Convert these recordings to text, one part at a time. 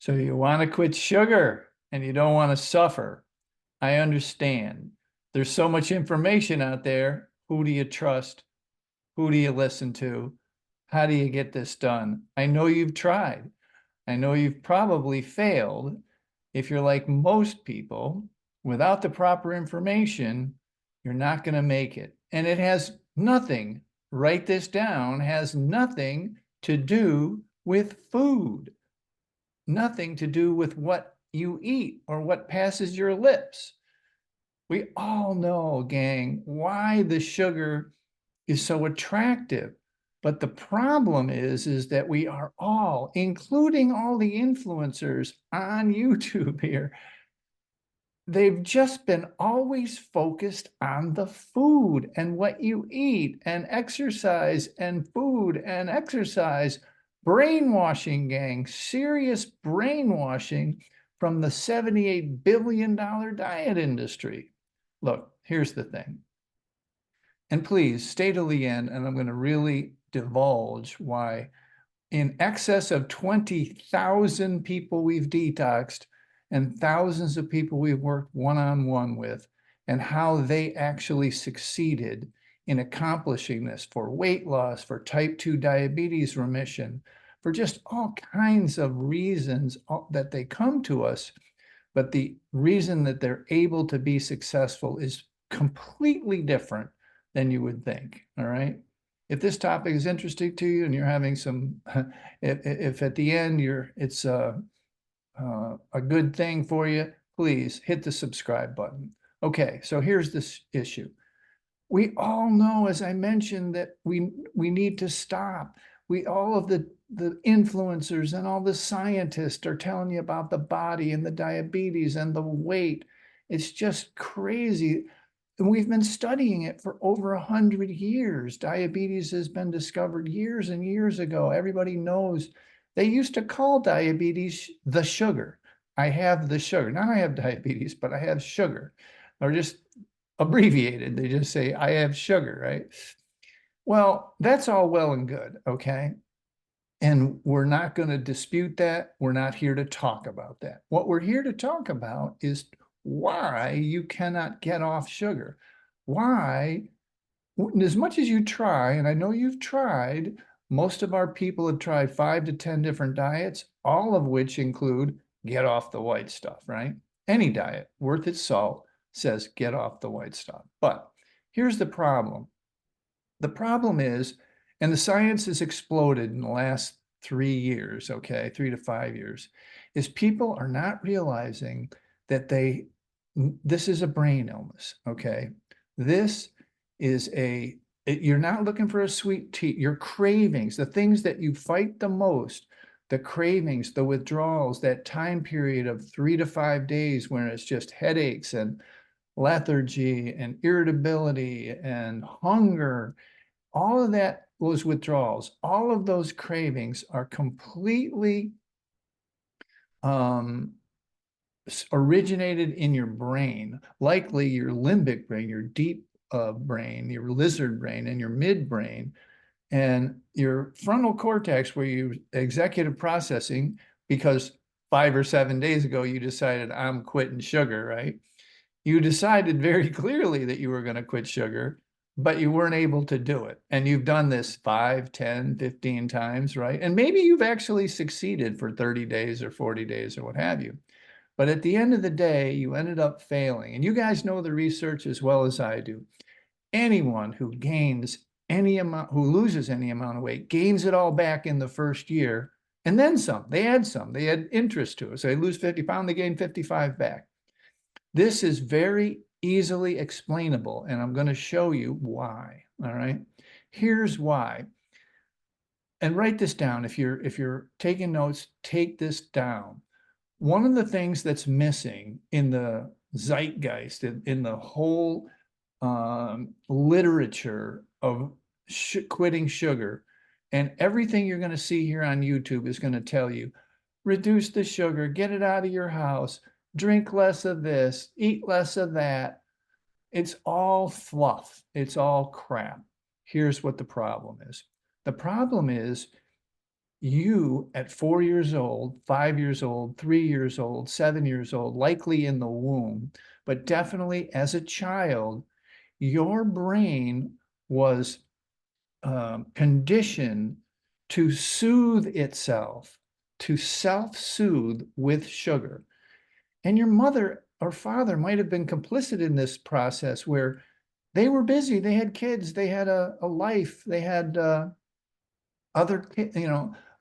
So you want to quit sugar and you don't want to suffer. I understand. There's so much information out there. Who do you trust? Who do you listen to? How do you get this done? I know you've tried. I know you've probably failed. If you're like most people, without the proper information, you're not going to make it. And it has nothing, write this down, has nothing to do with food, nothing to do with what you eat or what passes your lips. We all know, gang, why the sugar is so attractive. But the problem is that we are all, including all the influencers on YouTube here, they've just been always focused on the food and what you eat and exercise and food and exercise. Brainwashing, gang, serious brainwashing from the $78 billion diet industry. Look, here's the thing. And please stay till the end, and I'm going to really divulge why in excess of 20,000 people we've detoxed and thousands of people we've worked one-on-one with, and how they actually succeeded in accomplishing this for weight loss, for type 2 diabetes remission, for just all kinds of reasons that they come to us. But the reason that they're able to be successful is completely different than you would think. All right. If this topic is interesting to you and you're having some, if at the end it's a good thing for you, please hit the subscribe button. Okay, so here's this issue. We all know, as I mentioned, that we need to stop. All of the influencers and all the scientists are telling you about the body and the diabetes and the weight. It's just crazy. And we've been studying it for over 100 years. Diabetes has been discovered years and years ago. Everybody knows. They used to call diabetes the sugar. I have the sugar. Not I have diabetes, but I have sugar. Or just abbreviated. They just say, I have sugar, right? Well, that's all well and good, okay? And we're not going to dispute that. We're not here to talk about that. What we're here to talk about is why you cannot get off sugar. Why, as much as you try, and I know you've tried, most of our people have tried 5 to 10 different diets, all of which include get off the white stuff, right? Any diet worth its salt says get off the white stuff. But here's the problem. The problem is, and the science has exploded in the last 3 years, okay, 3 to 5 years, is people are not realizing that this is a brain illness, okay? This is you're not looking for a sweet tea. Your cravings, the things that you fight the most, the cravings, the withdrawals, that time period of 3 to 5 days when it's just headaches and lethargy and irritability and hunger, all of that, those withdrawals, all of those cravings are completely originated in your brain, likely your limbic brain, your deep brain, your lizard brain, and your midbrain, and your frontal cortex, where you executive processing, because 5 or 7 days ago you decided I'm quitting sugar, right? You decided very clearly that you were going to quit sugar, but you weren't able to do it. And you've done this 5, 10, 15 times, right? And maybe you've actually succeeded for 30 days or 40 days or what have you. But at the end of the day, you ended up failing. And you guys know the research as well as I do. Anyone who gains any amount, who loses any amount of weight, gains it all back in the first year, and then some. They add some. They add interest to it. So they lose 50 pounds, they gain 55 back. This is very easily explainable, and I'm going to show you why. All right. Here's why. And write this down. If you're taking notes, take this down. One of the things that's missing in the zeitgeist, in the whole literature of quitting sugar, and everything you're going to see here on YouTube is going to tell you, reduce the sugar, get it out of your house, drink less of this, eat less of that. It's all fluff. It's all crap. Here's what the problem is. The problem is you at 4 years old, 5 years old, 3 years old, 7 years old, likely in the womb, but definitely as a child, your brain was conditioned to soothe itself, to self-soothe with sugar. And your mother or father might have been complicit in this process where they were busy, they had kids, they had a life, they had other,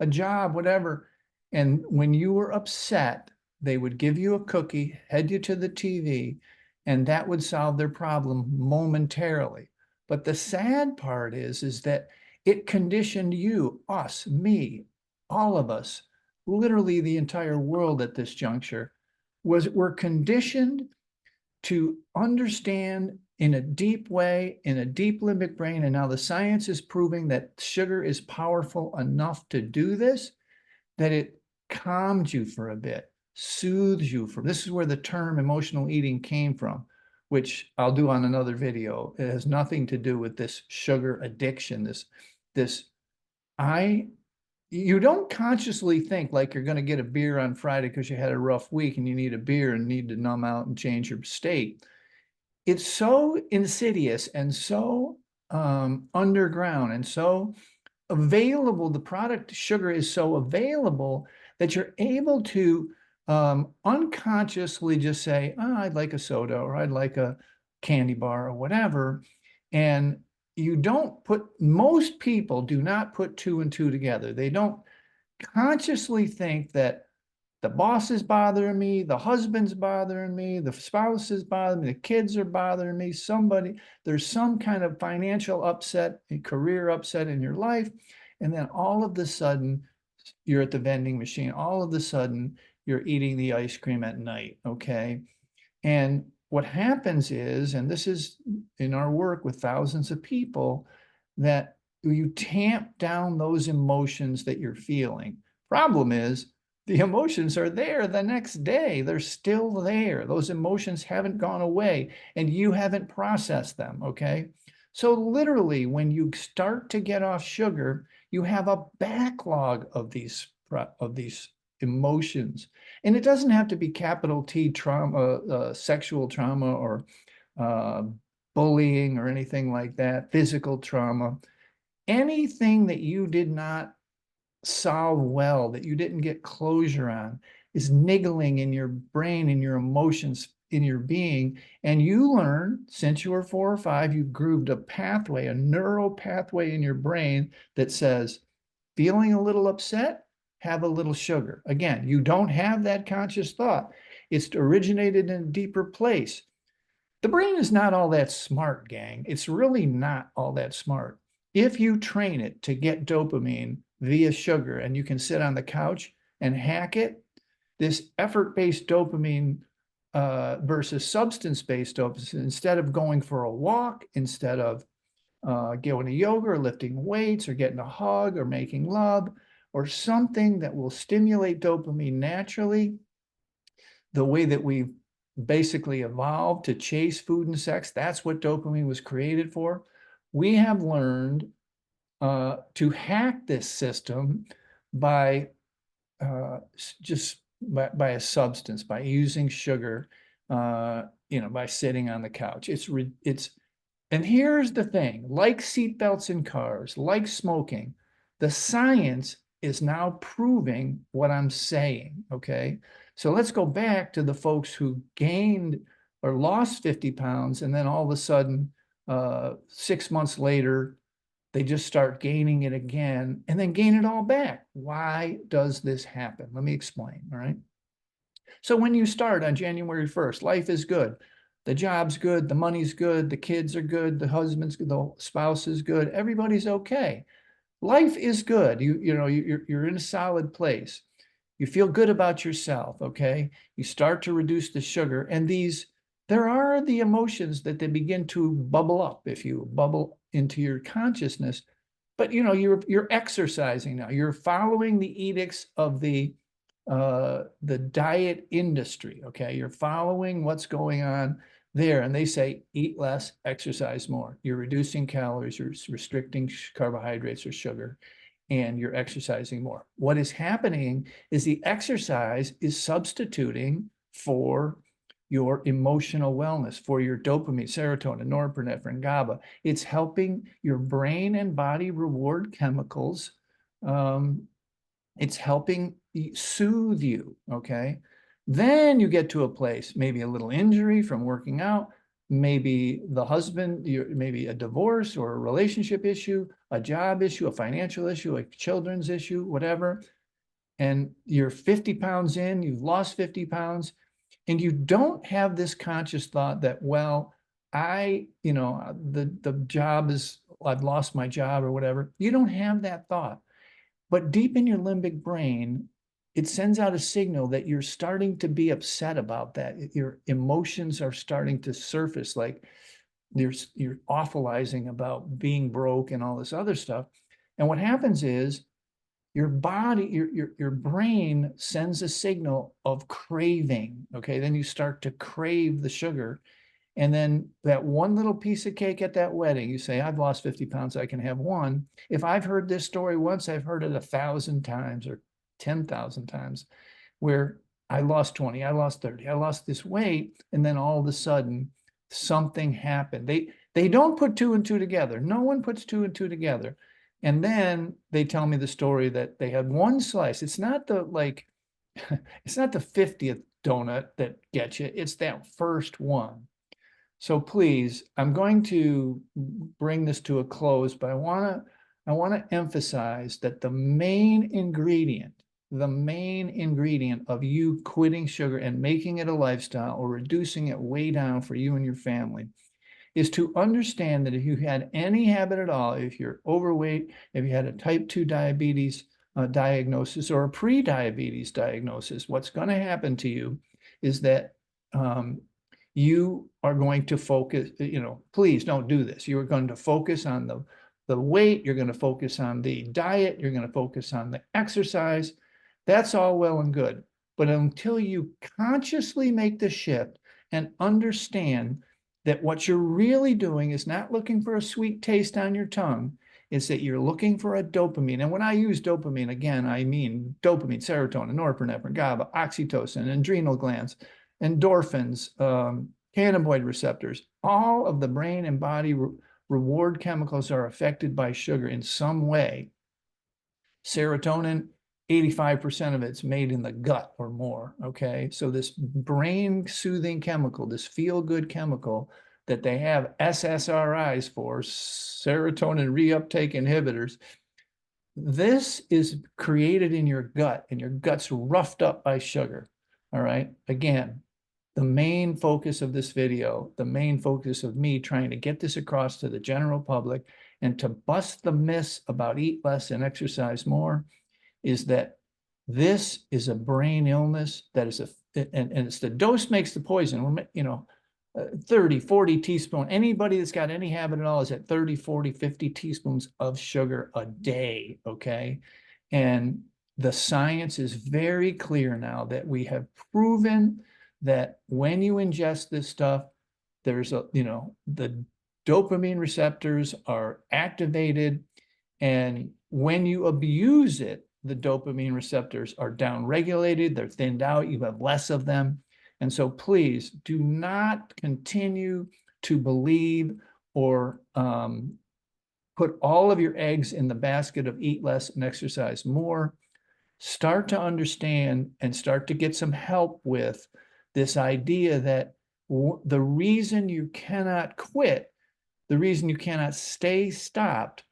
a job, whatever. And when you were upset, they would give you a cookie, head you to the TV, and that would solve their problem momentarily. But the sad part is that it conditioned you, us, me, all of us, literally the entire world at this juncture, were conditioned to understand in a deep way, in a deep limbic brain. And now the science is proving that sugar is powerful enough to do this, that it calms you for a bit, soothes you for, this is where the term emotional eating came from, which I'll do on another video. It has nothing to do with this sugar addiction, this, I, you don't consciously think like you're going to get a beer on Friday because you had a rough week and you need a beer and need to numb out and change your state. It's so insidious and so underground and so available. The product sugar is so available that you're able to unconsciously just say, oh, I'd like a soda or I'd like a candy bar or whatever. And you don't put, most people do not put two and two together. They don't consciously think that the boss is bothering me, the husband's bothering me, the spouse is bothering me, the kids are bothering me, there's some kind of financial upset, a career upset in your life. And then all of a sudden, you're at the vending machine. All of a sudden, you're eating the ice cream at night, okay? And what happens is, and this is in our work with thousands of people, that you tamp down those emotions that you're feeling. Problem is, the emotions are there the next day. They're still there. Those emotions haven't gone away and you haven't processed them, okay? So literally, when you start to get off sugar, you have a backlog of these emotions. And it doesn't have to be capital T trauma, sexual trauma or uh, bullying or anything like that, physical trauma. Anything that you did not solve well, that you didn't get closure on, is niggling in your brain, in your emotions, in your being. And you learn, since you were 4 or 5, you've grooved a pathway, a neural pathway in your brain that says, feeling a little upset, have a little sugar. Again, you don't have that conscious thought. It's originated in a deeper place. The brain is not all that smart, gang. It's really not all that smart. If you train it to get dopamine via sugar and you can sit on the couch and hack it, this effort-based dopamine versus substance-based dopamine, instead of going for a walk, instead of going to yoga or lifting weights or getting a hug or making love or something that will stimulate dopamine naturally, the way that we've basically evolved to chase food and sex, that's what dopamine was created for. We have learned to hack this system by just by a substance, by using sugar, by sitting on the couch. And here's the thing, like seatbelts in cars, like smoking, the science is now proving what I'm saying, okay? So let's go back to the folks who gained or lost 50 pounds, and then all of a sudden, 6 months later, they just start gaining it again and then gain it all back. Why does this happen? Let me explain, all right? So when you start on January 1st, life is good. The job's good, the money's good, the kids are good, the husband's good, the spouse is good, everybody's okay. Life is good. You're in a solid place. You feel good about yourself, okay? You start to reduce the sugar, and there are the emotions that they begin to bubble up if you bubble into your consciousness. But you're exercising now. You're following the edicts of the diet industry, okay? You're following what's going on there, and they say eat less, exercise more. You're reducing calories, you're restricting carbohydrates or sugar, and you're exercising more. What is happening is the exercise is substituting for your emotional wellness, for your dopamine, serotonin, norepinephrine, GABA. It's helping your brain and body reward chemicals. It's helping soothe you, okay? Then you get to a place, maybe a little injury from working out, maybe the husband, maybe a divorce or a relationship issue, a job issue, a financial issue, a children's issue, whatever. And you're 50 pounds in, you've lost 50 pounds, and you don't have this conscious thought that, well, the job is, I've lost my job or whatever. You don't have that thought. But deep in your limbic brain, it sends out a signal that you're starting to be upset about that. Your emotions are starting to surface, like you're awfulizing about being broke and all this other stuff. And what happens is your body, your brain sends a signal of craving. Okay, then you start to crave the sugar. And then that one little piece of cake at that wedding, you say, I've lost 50 pounds, I can have one. If I've heard this story once, I've heard it 1,000 times or 10,000 times, where I lost 20, I lost 30, I lost this weight, and then all of a sudden something happened. They don't put two and two together. No one puts two and two together. And then they tell me the story that they had one slice. It's not the it's not the 50th donut that gets you, it's that first one. So please, I'm going to bring this to a close, but I want to emphasize that the main ingredient of you quitting sugar and making it a lifestyle or reducing it way down for you and your family is to understand that if you had any habit at all, if you're overweight, if you had a type 2 diabetes diagnosis or a pre-diabetes diagnosis, what's going to happen to you is that you are going to focus, please don't do this. You are going to focus on the weight. You're going to focus on the diet. You're going to focus on the exercise. That's all well and good. But until you consciously make the shift and understand that what you're really doing is not looking for a sweet taste on your tongue, is that you're looking for a dopamine. And when I use dopamine, again, I mean dopamine, serotonin, norepinephrine, GABA, oxytocin, adrenal glands, endorphins, cannabinoid receptors. All of the brain and body reward chemicals are affected by sugar in some way. Serotonin, 85% of it's made in the gut or more, okay? So this brain soothing chemical, this feel-good chemical that they have SSRIs for, serotonin reuptake inhibitors, this is created in your gut, and your gut's roughed up by sugar, all right? Again, the main focus of this video, the main focus of me trying to get this across to the general public and to bust the myths about eat less and exercise more, is that this is a brain illness that is and it's the dose makes the poison. 30, 40 teaspoons. Anybody that's got any habit at all is at 30, 40, 50 teaspoons of sugar a day, okay? And the science is very clear now that we have proven that when you ingest this stuff, there's the dopamine receptors are activated, and when you abuse it, the dopamine receptors are downregulated, they're thinned out, you have less of them. And so please do not continue to believe or put all of your eggs in the basket of eat less and exercise more. Start to understand and start to get some help with this idea that the reason you cannot quit, the reason you cannot stay stopped,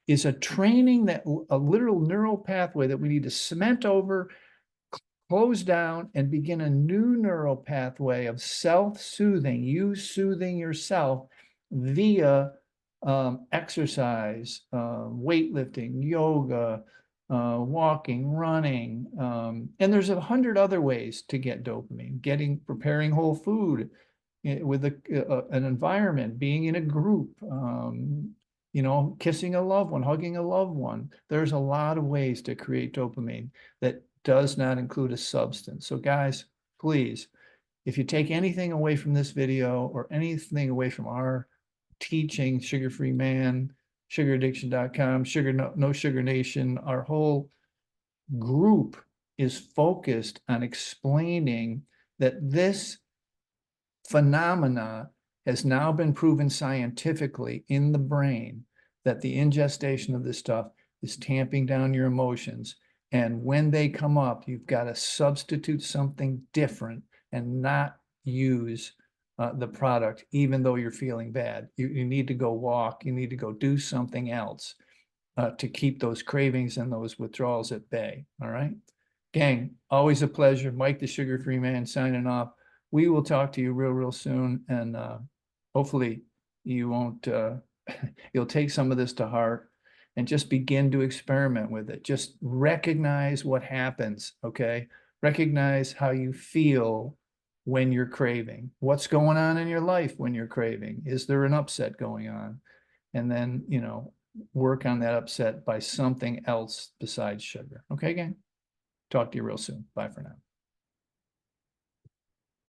is a training that a literal neural pathway that we need to cement over, close down, and begin a new neural pathway of self-soothing, you soothing yourself via exercise, weightlifting, yoga, walking, running, and there's 100 other ways to get dopamine. Preparing whole food with an environment, being in a group, kissing a loved one, hugging a loved one. There's a lot of ways to create dopamine that does not include a substance. So guys, please, if you take anything away from this video or anything away from our teaching, Sugar Free Man, sugaraddiction.com, No Sugar Nation. Our whole group is focused on explaining that this phenomena has now been proven scientifically in the brain, that the ingestion of this stuff is tamping down your emotions. And when they come up, you've got to substitute something different and not use the product, even though you're feeling bad. You need to go walk, you need to go do something else to keep those cravings and those withdrawals at bay. All right. Gang, always a pleasure. Mike, the Sugar-Free Man, signing off. We will talk to you real soon. And hopefully you won't, you'll take some of this to heart and just begin to experiment with it. Just recognize what happens. Okay. Recognize how you feel when you're craving. What's going on in your life when you're craving? Is there an upset going on? And then, work on that upset by something else besides sugar. Okay, gang? Talk to you real soon. Bye for now.